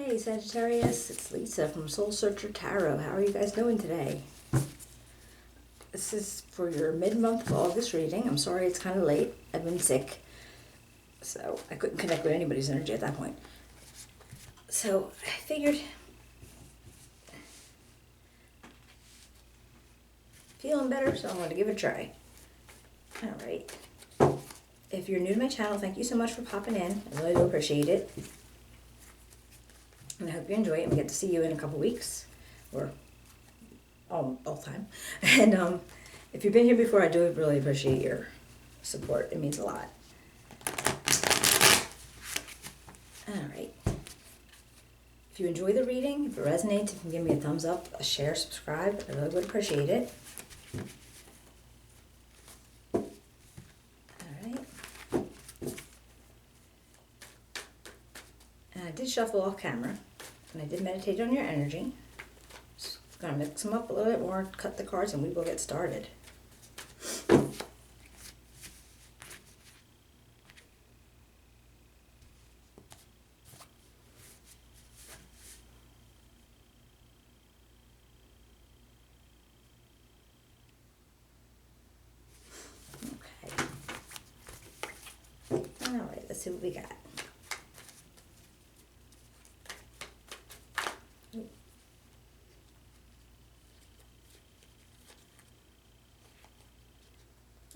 Hey Sagittarius, it's Lisa from Soul Searcher Tarot. How are you guys doing today? This is for your mid-month of August reading. I'm sorry it's kind of late. I've been sick, so I couldn't connect with anybody's energy at that point. So I figured, feeling better, so I'm going to give it a try. Alright. If you're new to my channel, thank you so much for popping in. I really do appreciate it. And I hope you enjoy it and we get to see you in a couple weeks, or all the time. And if you've been here before, I do really appreciate your support. It means a lot. Alright. If you enjoy the reading, if it resonates, you can give me a thumbs up, a share, subscribe. I really would appreciate it. Alright. And I did shuffle off camera. And I did meditate on your energy. Just gonna mix them up a little bit more, cut the cards, and we will get started. Okay. Alright, let's see what we got.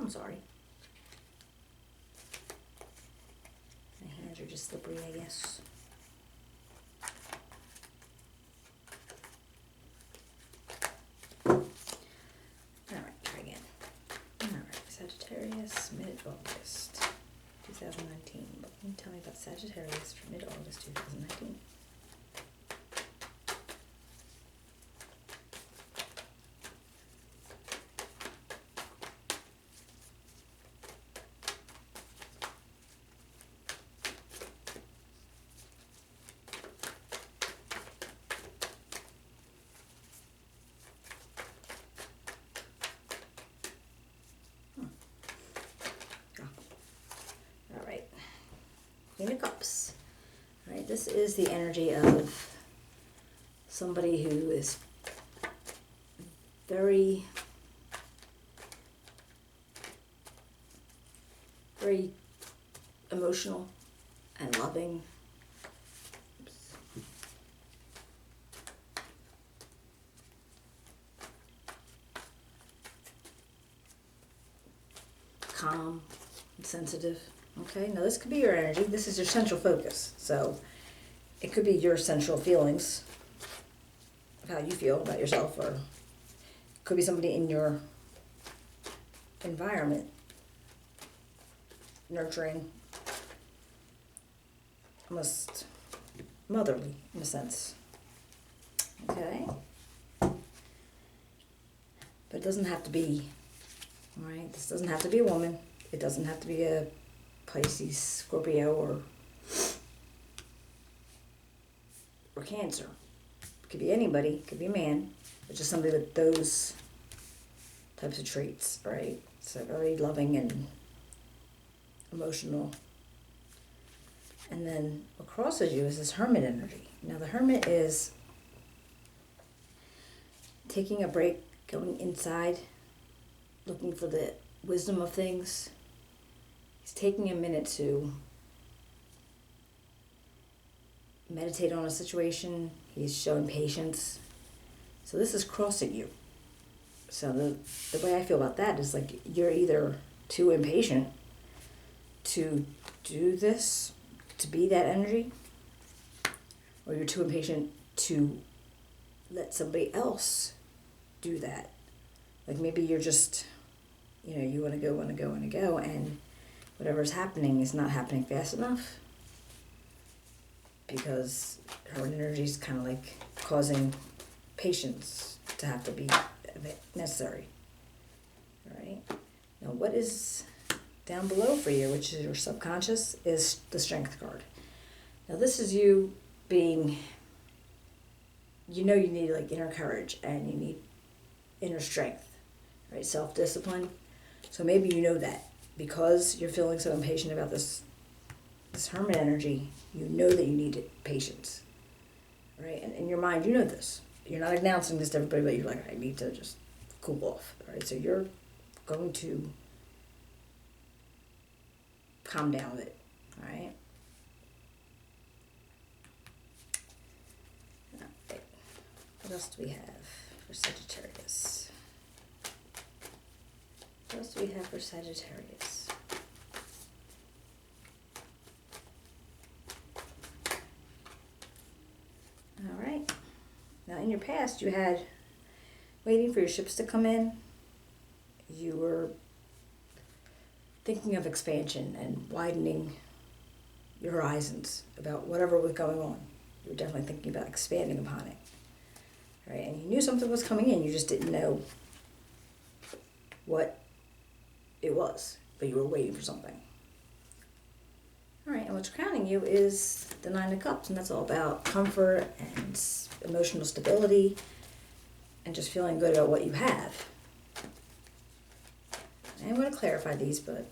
I'm sorry. My hands are just slippery, I guess. Alright, try again. Alright, Sagittarius, mid-August 2019. What can you tell me about Sagittarius for mid-August 2019? Queen of Cups. All right, this is the energy of somebody who is very emotional and loving. Calm and sensitive. Okay, now this could be your energy. This is your central focus. So it could be your central feelings of how you feel about yourself, or it could be somebody in your environment, nurturing, almost motherly in a sense. Okay? But it doesn't have to be, all right? This doesn't have to be a woman. It doesn't have to be a Pisces, Scorpio, or Cancer. It could be anybody. It could be a man. It's just somebody with those types of traits, right? So very loving and emotional. And then what crosses you is this Hermit energy. Now the Hermit is taking a break, going inside, looking for the wisdom of things. He's taking a minute to meditate on a situation. He's showing patience. So this is crossing you. So the way I feel about that is like you're either too impatient to do this, to be that energy, or you're too impatient to let somebody else do that. Like maybe you're just, you want to go, and whatever's happening is not happening fast enough because her energy is kind of like causing patience to have to be necessary. All right. Now, what is down below for you, which is your subconscious, is the Strength card. Now, this is you being, you need like inner courage and you need inner strength, right? Self-discipline. So maybe you know that. Because you're feeling so impatient about this Hermit energy, you know that you need patience. right? And in your mind, you know this. You're not announcing this to everybody, but you're like, I need to just cool off, all right? So you're going to calm down a bit, all right? Okay. What else do we have for Sagittarius? What else do we have for Sagittarius? All right. Now, in your past, you had waiting for your ships to come in. You were thinking of expansion and widening your horizons about whatever was going on. You were definitely thinking about expanding upon it. Right? And you knew something was coming in. You just didn't know what it was, but you were waiting for something. All right, and what's crowning you is the Nine of Cups, and that's all about comfort and emotional stability and just feeling good about what you have. And I'm going to clarify these, but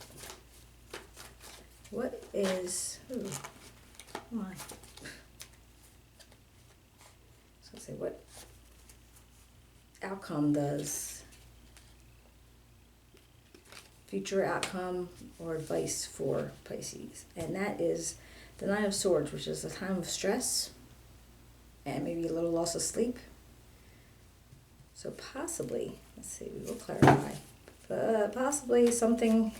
what is, ooh, come on. So let's say, what outcome does future outcome or advice for Pisces? And that is the Nine of Swords, which is a time of stress and maybe a little loss of sleep. So possibly, let's see, we will clarify, but possibly something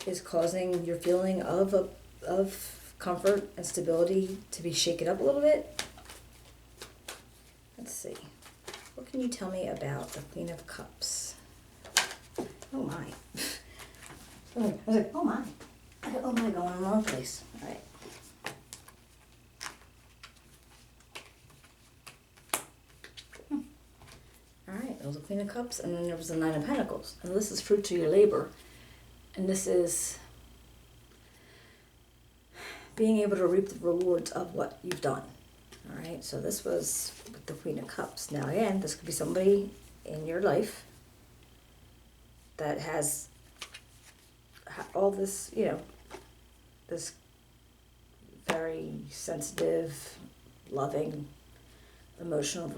is causing your feeling of comfort and stability to be shaken up a little bit. Let's see. What can you tell me about the Queen of Cups? Oh my. I was like, oh my. I got, oh my, going in the wrong place. All right. All right, there was the Queen of Cups, and then there was the Nine of Pentacles. And this is fruit to your labor. And this is being able to reap the rewards of what you've done. All right, so this was with the Queen of Cups. Now, again, this could be somebody in your life that has all this, you know, this very sensitive, loving, emotional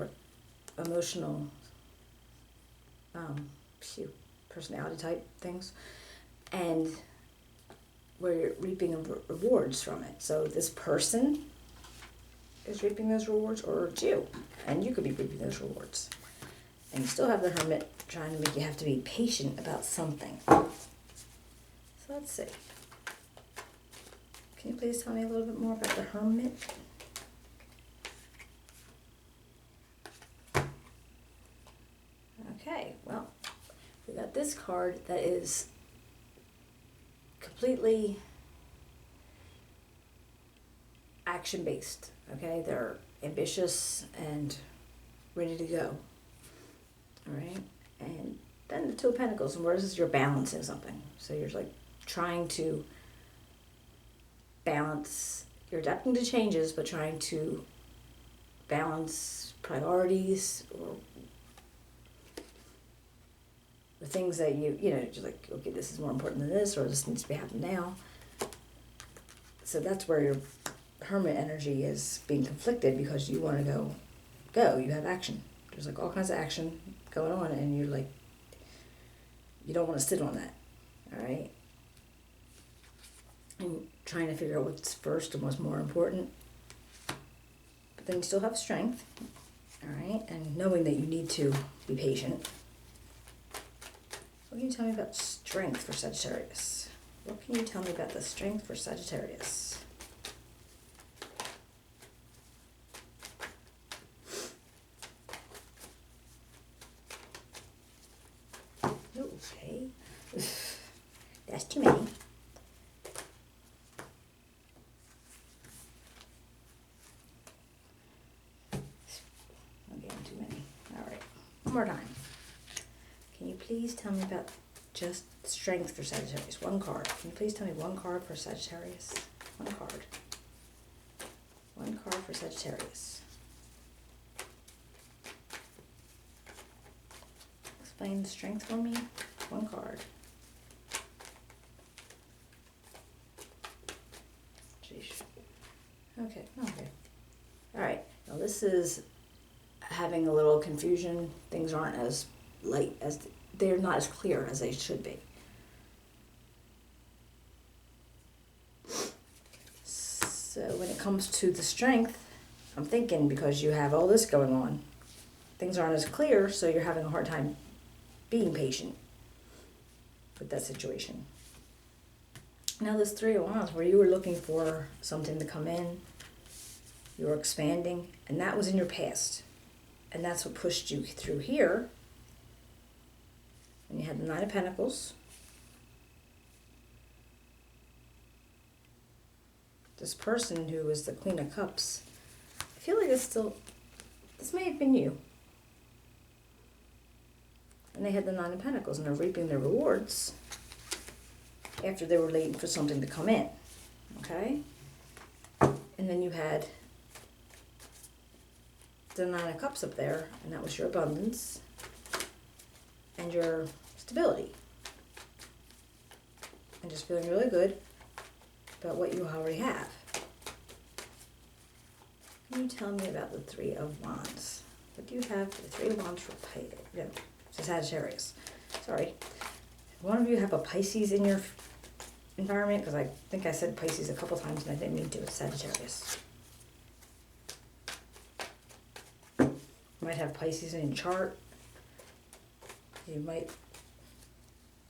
personality type things, and where you're reaping rewards from it. So this person is reaping those rewards, or it's you, and you could be reaping those rewards. And you still have the Hermit trying to make you have to be patient about something. So let's see. Can you please tell me a little bit more about the Hermit? Okay, well, we got this card that is completely action-based, okay? They're ambitious and ready to go, all right? And then the Two of Pentacles, and where this is you're balancing something. So you're like trying to balance, you're adapting to changes, but trying to balance priorities or the things that you know, just like, okay, this is more important than this, or this needs to be happening now. So that's where your Hermit energy is being conflicted, because you want to go. You have action. There's like all kinds of action going on, and you're like, you don't want to sit on that, all right? And trying to figure out what's first and what's more important. But then you still have strength, all right? And knowing that you need to be patient. What can you tell me about strength for Sagittarius? What can you tell me about the strength for Sagittarius? Okay. That's too many. I'm getting too many. All right. One more time. Can you please tell me about just strength for Sagittarius? One card. Can you please tell me one card for Sagittarius? One card. One card for Sagittarius. Explain the strength for me. One card. Jeez. Okay. All right, now this is having a little confusion. Things aren't as light as, they're not as clear as they should be. So when it comes to the strength, I'm thinking because you have all this going on, things aren't as clear, so you're having a hard time being patient with that situation. Now this Three of Wands, where you were looking for something to come in, you were expanding, and that was in your past. And that's what pushed you through here. And you had the Nine of Pentacles. This person who was the Queen of Cups, I feel like this may have been you. And they had the Nine of Pentacles, and they're reaping their rewards after they were waiting for something to come in. Okay? And then you had the Nine of Cups up there, and that was your abundance and your stability. And just feeling really good about what you already have. Can you tell me about the Three of Wands? What do you have for the Three of Wands for Sagittarius? Sorry. One of you have a Pisces in your environment, because I think I said Pisces a couple times and I didn't mean to. It's Sagittarius. You might have Pisces in your chart. You might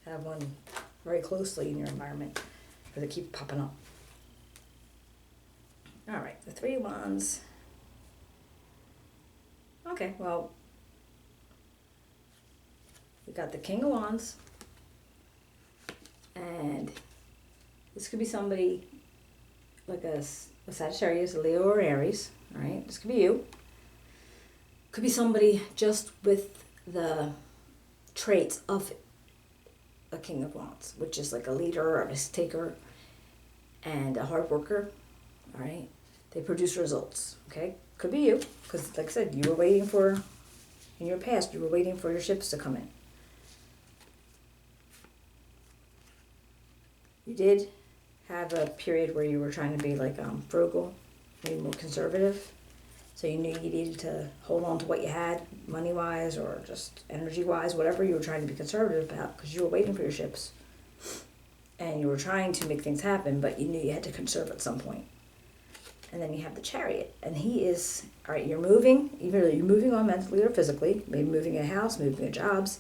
have one very closely in your environment, because they keep popping up. All right, the Three of Wands. Okay, well, we got the King of Wands, and this could be somebody like a Sagittarius, a Leo, or Aries. All right, this could be you. Could be somebody just with the traits of a King of Wands, which is like a leader, a risk taker, and a hard worker. All right, they produce results. Okay, could be you, because like I said, you were waiting for, in your past, you were waiting for your ships to come in. You did have a period where you were trying to be like frugal, maybe more conservative. So you knew you needed to hold on to what you had, money-wise or just energy-wise, whatever you were trying to be conservative about, because you were waiting for your ships. And you were trying to make things happen, but you knew you had to conserve at some point. And then you have the Chariot, and he is, all right, you're moving, either you're moving on mentally or physically, maybe moving a house, moving a jobs,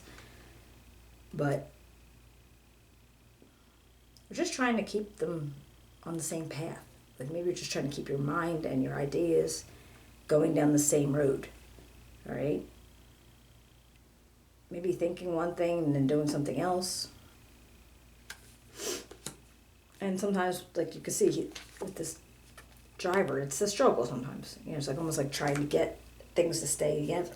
but you're just trying to keep them on the same path. Like maybe you're just trying to keep your mind and your ideas going down the same road, all right? Maybe thinking one thing and then doing something else. And sometimes, like you can see with this driver, it's a struggle sometimes. You know, it's like almost like trying to get things to stay together.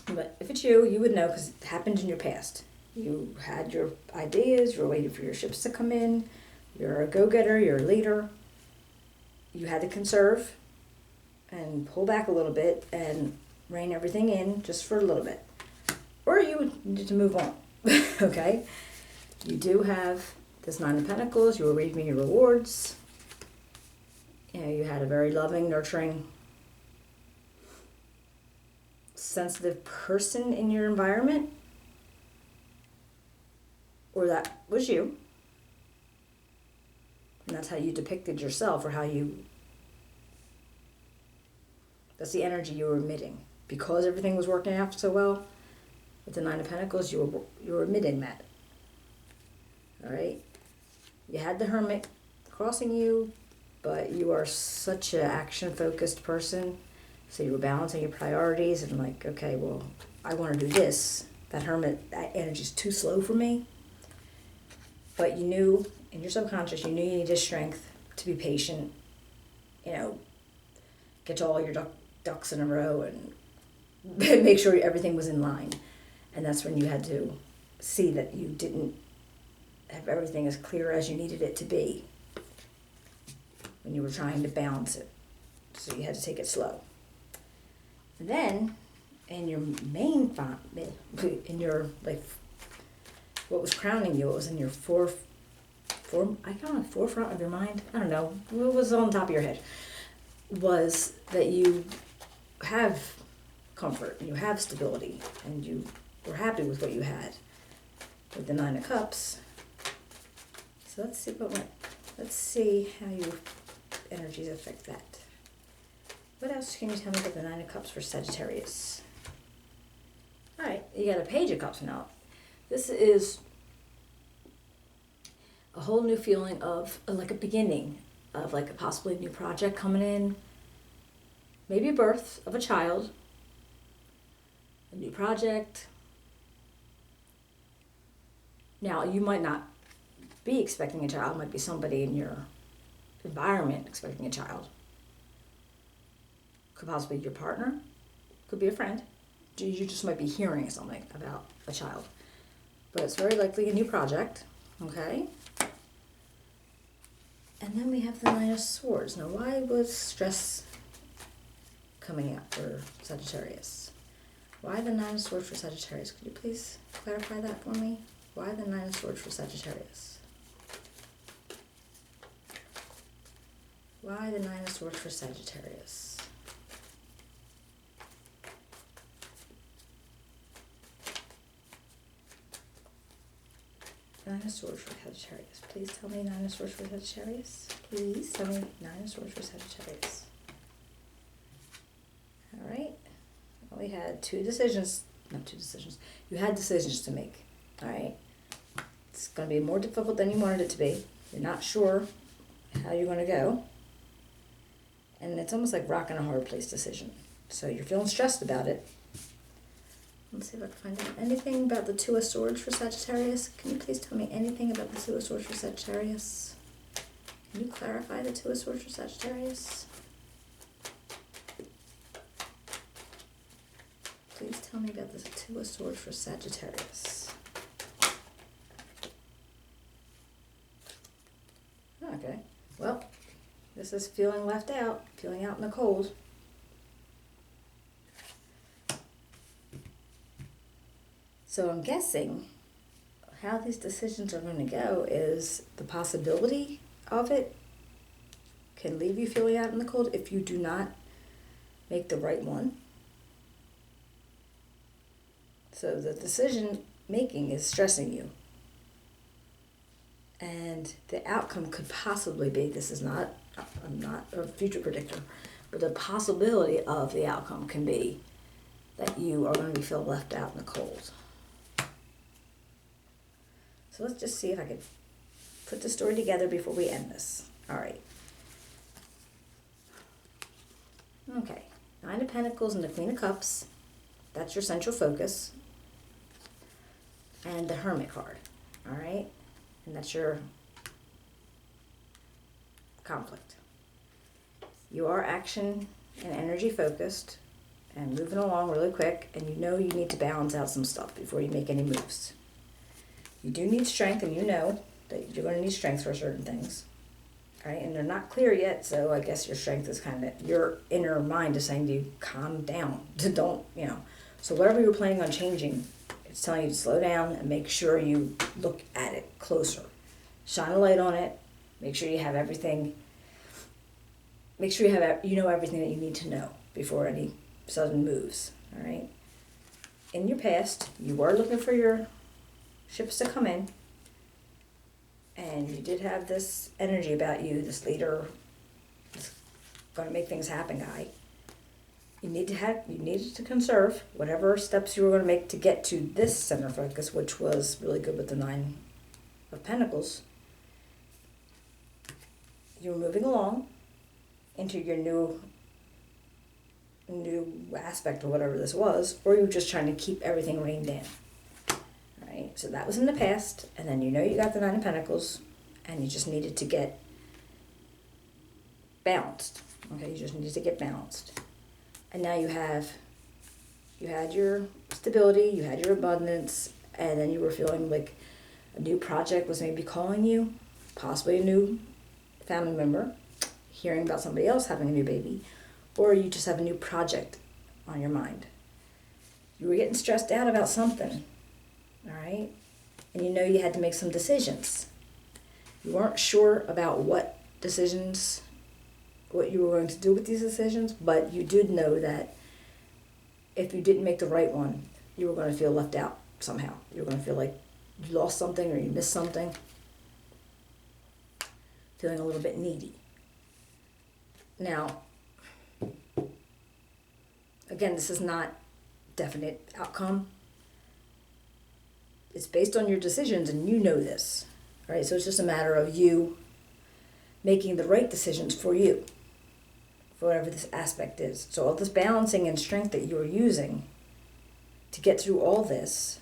But if it's you, you would know, because it happened in your past. You had your ideas, you were waiting for your ships to come in, you're a go-getter, you're a leader. You had to conserve and pull back a little bit and rein everything in just for a little bit. Or you need to move on, okay? You do have this Nine of Pentacles, you were reaping your rewards. You know, you had a very loving, nurturing, sensitive person in your environment. Or that was you. And that's how you depicted yourself, or how you, that's the energy you were emitting. Because everything was working out so well, with the Nine of Pentacles, you were emitting that. All right? You had the Hermit crossing you, but you are such an action-focused person, so you were balancing your priorities and like, okay, well, I want to do this. That Hermit, that energy's too slow for me. But you knew, in your subconscious, you knew you needed strength to be patient, you know, get all your ducks in a row and make sure everything was in line. And that's when you had to see that you didn't have everything as clear as you needed it to be when you were trying to balance it. So you had to take it slow. And then, in your main in your, like, what was crowning you, what was in your forefront of your mind? I don't know. What was on top of your head? was that you have comfort, and you have stability, and you were happy with what you had with the Nine of Cups. So let's see how your energies affect that. What else can you tell me about the Nine of Cups for Sagittarius? All right, you got a Page of Cups now. This is a whole new feeling of like a beginning of like a possibly new project coming in. Maybe a birth of a child, a new project. Now, you might not be expecting a child. It might be somebody in your environment expecting a child. Could possibly be your partner. Could be a friend. You just might be hearing something about a child. But it's very likely a new project. Okay? And then we have the Nine of Swords. Now, why was stress coming out for Sagittarius? Why the Nine of Swords for Sagittarius? Could you please clarify that for me? Why the Nine of Swords for Sagittarius? Why the Nine of Swords for Sagittarius? Nine of Swords for Sagittarius. Please tell me Nine of Swords for Sagittarius. Please tell me Nine of Swords for Sagittarius. All right. Well, we had two decisions. Not two decisions. You had decisions to make. All right. It's going to be more difficult than you wanted it to be. You're not sure how you're going to go. And it's almost like rock and a hard place decision. So you're feeling stressed about it. Let's see if I can find out anything about the Two of Swords for Sagittarius. Can you please tell me anything about the Two of Swords for Sagittarius? Can you clarify the Two of Swords for Sagittarius? Please tell me about the Two of Swords for Sagittarius. Okay, well, this is feeling left out, feeling out in the cold. So I'm guessing how these decisions are going to go is the possibility of it can leave you feeling out in the cold if you do not make the right one. So the decision making is stressing you. And the outcome could possibly be, I'm not a future predictor, but the possibility of the outcome can be that you are going to feel left out in the cold. So let's just see if I can put the story together before we end this. All right. Okay. Nine of Pentacles and the Queen of Cups. That's your central focus. And the Hermit card. All right. And that's your conflict. You are action and energy focused and moving along really quick, and you know you need to balance out some stuff before you make any moves. You do need strength, and you know that you're going to need strength for certain things. All right, and they're not clear yet, so I guess your strength is kind of, your inner mind is saying to you, calm down. Don't, So whatever you're planning on changing, it's telling you to slow down and make sure you look at it closer. Shine a light on it. Make sure you have everything. Make sure you know everything that you need to know before any sudden moves. All right. In your past, you were looking for your ships to come in, and you did have this energy about you, this leader, this going to make things happen guy. You needed to conserve whatever steps you were going to make to get to this center focus, which was really good with the Nine of Pentacles. You were moving along into your new aspect of whatever this was, or you were just trying to keep everything reined in. Right? So that was in the past, and then you got the Nine of Pentacles, and you just needed to get balanced. Okay, you just needed to get balanced. And now you had your stability, you had your abundance, and then you were feeling like a new project was maybe calling you, possibly a new family member, hearing about somebody else having a new baby, or you just have a new project on your mind. You were getting stressed out about something, all right? And you had to make some decisions. You weren't sure about what decisions what you were going to do with these decisions, but you did know that if you didn't make the right one, you were going to feel left out somehow. You were going to feel like you lost something or you missed something. Feeling a little bit needy. Now, again, this is not definite outcome. It's based on your decisions, and you know this, right? So it's just a matter of you making the right decisions for you, for whatever this aspect is. So all this balancing and strength that you're using to get through all this,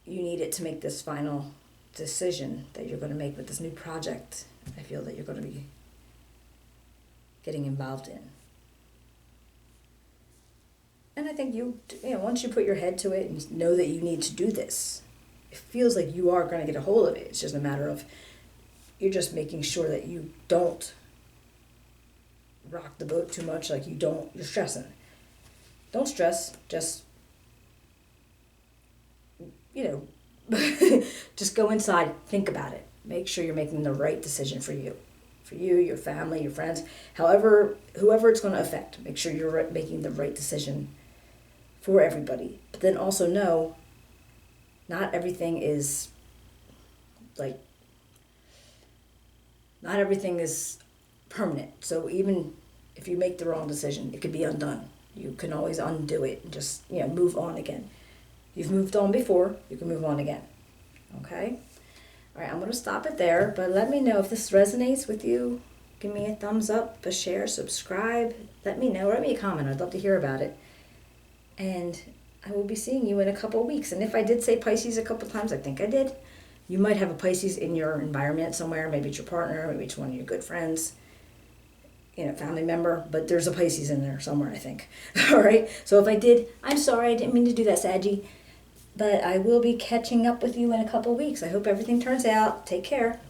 you need it to make this final decision that you're going to make with this new project. I feel that you're going to be getting involved in. And I think you know, once you put your head to it and know that you need to do this, it feels like you are going to get a hold of it. It's just a matter of you're just making sure that you don't rock the boat too much, like you're stressing. Don't stress, just, just go inside, think about it. Make sure you're making the right decision for you, your family, your friends, whoever it's going to affect. Make sure you're making the right decision for everybody. But then also know, not everything is permanent. So even if you make the wrong decision, it could be undone. You can always undo it and just, move on again. You've moved on before, you can move on again. Okay? All right, I'm going to stop it there, but let me know if this resonates with you. Give me a thumbs up, a share, subscribe. Let me know. Write me a comment. I'd love to hear about it. And I will be seeing you in a couple of weeks. And if I did say Pisces a couple of times, I think I did. You might have a Pisces in your environment somewhere. Maybe it's your partner. Maybe it's one of your good friends. Family member. But there's a Pisces in there somewhere, I think. All right? So if I did, I'm sorry. I didn't mean to do that, Saggy. But I will be catching up with you in a couple of weeks. I hope everything turns out. Take care.